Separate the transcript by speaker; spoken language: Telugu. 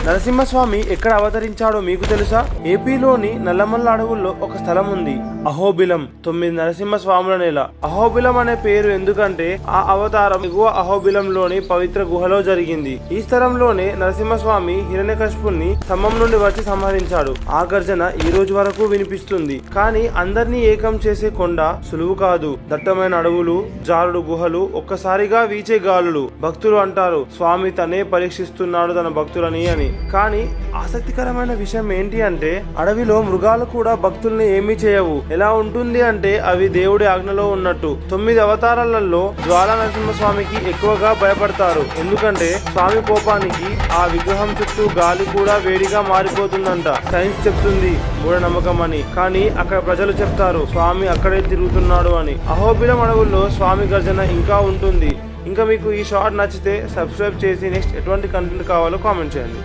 Speaker 1: నరసింహస్వామి ఎక్కడ అవతరించాడో మీకు తెలుసా? ఏపీలోని నల్లమల్ల అడవుల్లో ఒక స్థలం ఉంది, అహోబిలం. 9 నరసింహస్వాముల నేల. అహోబిలం అనే పేరు ఎందుకంటే ఆ అవతారం ఎగువ అహోబిలంలోని పవిత్ర గుహలో జరిగింది. ఈ స్థలంలోనే నరసింహస్వామి హిరణ్యకశిపుణ్ణి స్తంభం నుండి వచ్చి సంహరించాడు. ఆ గర్జన ఈ రోజు వరకు వినిపిస్తుంది. కానీ అందరినీ ఏకం చేసే కొండ సులువు కాదు. దట్టమైన అడవులు, జారుడు గుహలు, ఒక్కసారిగా వీచే గాలులు. భక్తులు అంటారు స్వామి తనే పరీక్షిస్తున్నాడు తన భక్తులని అని. కానీ ఆసక్తికరమైన విషయం ఏంటి అంటే అడవిలో మృగాలు కూడా భక్తుల్ని ఏమీ చేయవు. ఎలా ఉంటుంది అంటే అవి దేవుడి ఆజ్ఞలో ఉన్నట్టు. 9 అవతారాలలో జ్వాలా నరసింహస్వామికి ఎక్కువగా భయపడతారు. ఎందుకంటే స్వామి కోపానికి ఆ విగ్రహం చుట్టూ గాలి కూడా వేడిగా మారిపోతుందంట. సైన్స్ చెప్తుంది మూఢనమ్మకం అని, కానీ అక్కడ ప్రజలు చెప్తారు స్వామి అక్కడే తిరుగుతున్నాడు అని. అహోబిలం అడవుల్లో స్వామి గర్జన ఇంకా ఉంటుంది. ఇంకా మీకు ఈ షార్ట్ నచ్చితే సబ్స్క్రైబ్ చేసి నెక్స్ట్ ఎటువంటి కంటెంట్ కావాలో కామెంట్ చేయండి.